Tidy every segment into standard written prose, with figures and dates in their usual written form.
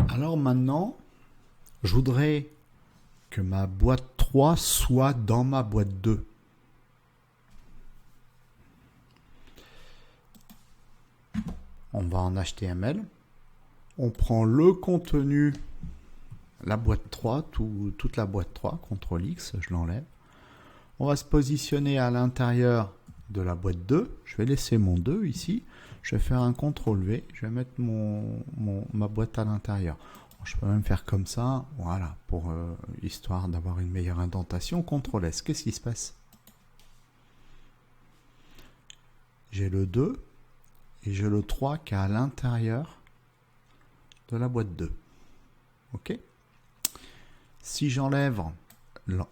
Alors maintenant, je voudrais que ma boîte 3 soit dans ma boîte 2. On va en HTML. On prend le contenu, la boîte 3, toute la boîte 3, CTRL X, je l'enlève. On va se positionner à l'intérieur de la boîte 2. Je vais laisser mon 2 ici. Je vais faire un CTRL V. Je vais mettre ma boîte à l'intérieur. Je peux même faire comme ça, voilà, pour histoire d'avoir une meilleure indentation. CTRL S. Qu'est-ce qui se passe? J'ai le 2 et j'ai le 3 qui est à l'intérieur de la boîte 2. OK? Si j'enlève la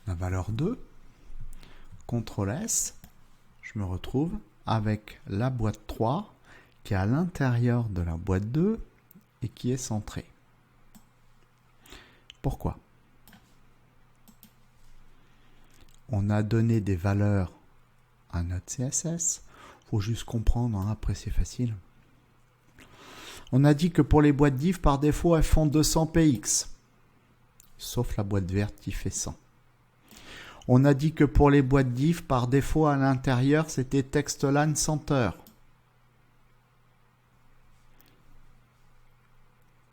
valeur 2, CTRL S, je me retrouve avec la boîte 3 qui est à l'intérieur de la boîte 2 et qui est centrée. Pourquoi? On a donné des valeurs à notre CSS. Il faut juste comprendre, hein, après c'est facile. On a dit que pour les boîtes div, par défaut, elles font 200 px. Sauf la boîte verte qui fait 100. On a dit que pour les boîtes div, par défaut, à l'intérieur, c'était TextLine Center.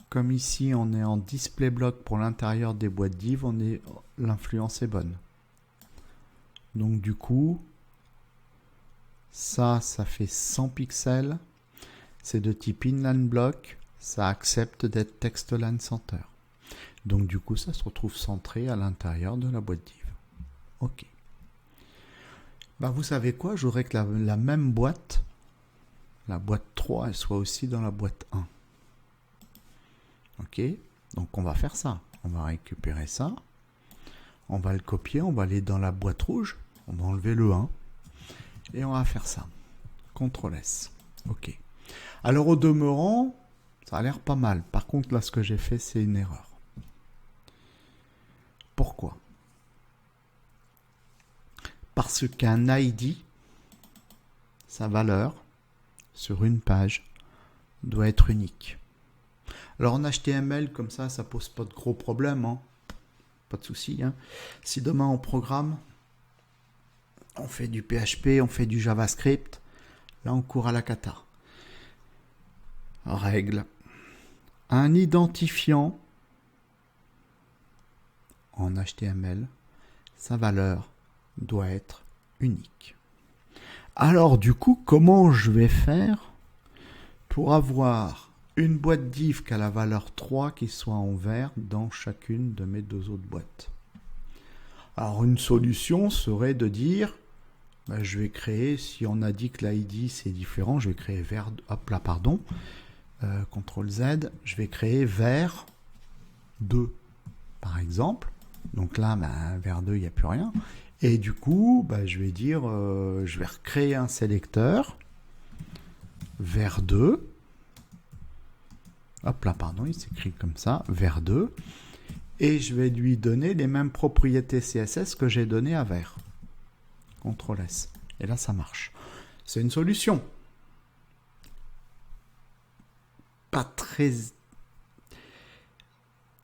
Comme ici, on est en display block pour l'intérieur des boîtes div, l'influence est bonne. Donc du coup, ça fait 100 pixels. C'est de type inline block. Ça accepte d'être TextLine Center. Donc du coup, ça se retrouve centré à l'intérieur de la boîte div. OK. Bah, vous savez quoi? J'aurais que la même boîte, la boîte 3, elle soit aussi dans la boîte 1. OK, donc on va faire ça. On va récupérer ça. On va le copier. On va aller dans la boîte rouge. On va enlever le 1. Et on va faire ça. CTRL S. OK. Alors au demeurant, ça a l'air pas mal. Par contre, là, ce que j'ai fait, c'est une erreur. Pourquoi? Parce qu'un ID, sa valeur, sur une page, doit être unique. Alors en HTML, comme ça pose pas de gros problèmes, hein. Pas de souci. Hein. Si demain on programme, on fait du PHP, on fait du JavaScript, là on court à la cata. Règle. Un identifiant en HTML, sa valeur doit être unique. Alors du coup, comment je vais faire pour avoir une boîte div qui a la valeur 3 qui soit en vert dans chacune de mes deux autres boîtes? Alors une solution serait de dire, je vais créer, si on a dit que l'ID c'est différent, je vais créer vert, hop là, pardon, CTRL Z, je vais créer vert 2 par exemple. Donc là, vert 2, il n'y a plus rien. Et du coup, je vais dire, je vais recréer un sélecteur vert 2. Hop là, pardon, il s'écrit comme ça, vert 2. Et je vais lui donner les mêmes propriétés CSS que j'ai données à vert. CTRL S. Et là, ça marche. C'est une solution. Pas très...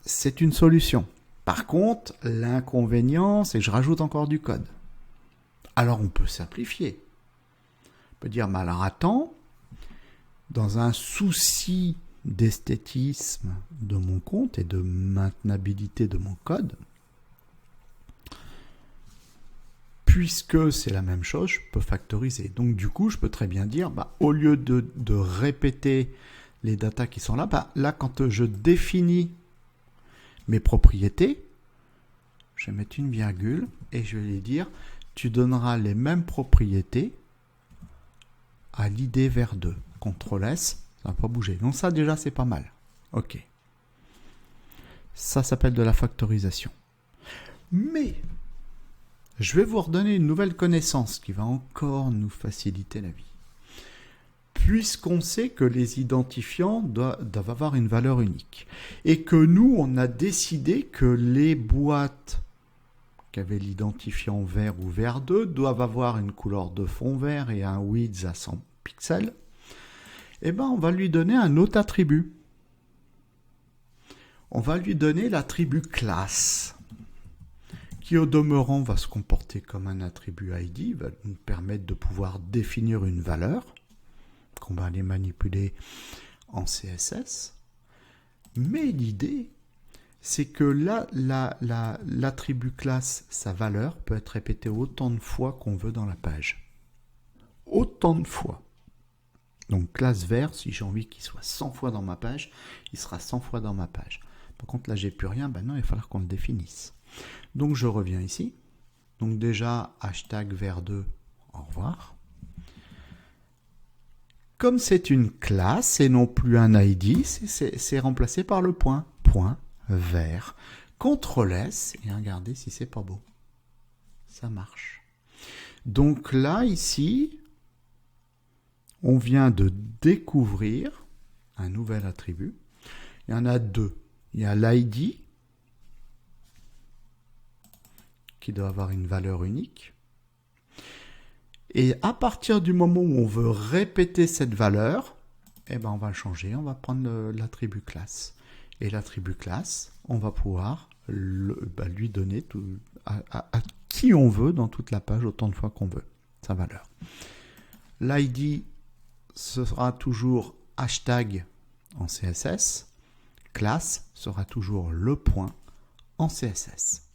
C'est une solution. Par contre, l'inconvénient, c'est que je rajoute encore du code. Alors, on peut simplifier. On peut dire, alors attends, dans un souci d'esthétisme de mon compte et de maintenabilité de mon code, puisque c'est la même chose, je peux factoriser. Donc du coup, je peux très bien dire, au lieu de répéter les datas qui sont là, là quand je définis mes propriétés, je vais mettre une virgule et je vais lui dire, tu donneras les mêmes propriétés à l'id vert 2. CTRL S, ça ne va pas bouger. Donc ça déjà c'est pas mal. OK. Ça s'appelle de la factorisation. Mais je vais vous redonner une nouvelle connaissance qui va encore nous faciliter la vie. Puisqu'on sait que les identifiants doivent avoir une valeur unique. Et que nous, on a décidé que les boîtes qui avaient l'identifiant vert ou vert 2 doivent avoir une couleur de fond vert et un width à 100 pixels. eh ben, on va lui donner un autre attribut. On va lui donner l'attribut classe, qui au demeurant va se comporter comme un attribut ID, va nous permettre de pouvoir définir une valeur, qu'on va aller manipuler en CSS. Mais l'idée, c'est que là, l'attribut classe, sa valeur, peut être répétée autant de fois qu'on veut dans la page. Autant de fois. Donc classe vert, si j'ai envie qu'il soit 100 fois dans ma page, il sera 100 fois dans ma page. Par contre là j'ai plus rien, ben non, il va falloir qu'on le définisse. Donc je reviens ici. Donc déjà, hashtag vert2, au revoir. Comme c'est une classe et non plus un ID, c'est remplacé par le point. Point vert. CTRL S et regardez si c'est pas beau. Ça marche. Donc là, ici, on vient de découvrir un nouvel attribut. Il y en a deux. Il y a l'ID qui doit avoir une valeur unique. Et à partir du moment où on veut répéter cette valeur, eh ben on va le changer. On va prendre l'attribut classe. Et l'attribut classe, on va pouvoir lui donner à qui on veut dans toute la page autant de fois qu'on veut sa valeur. L'ID sera toujours hashtag en CSS. Classe sera toujours le point en CSS.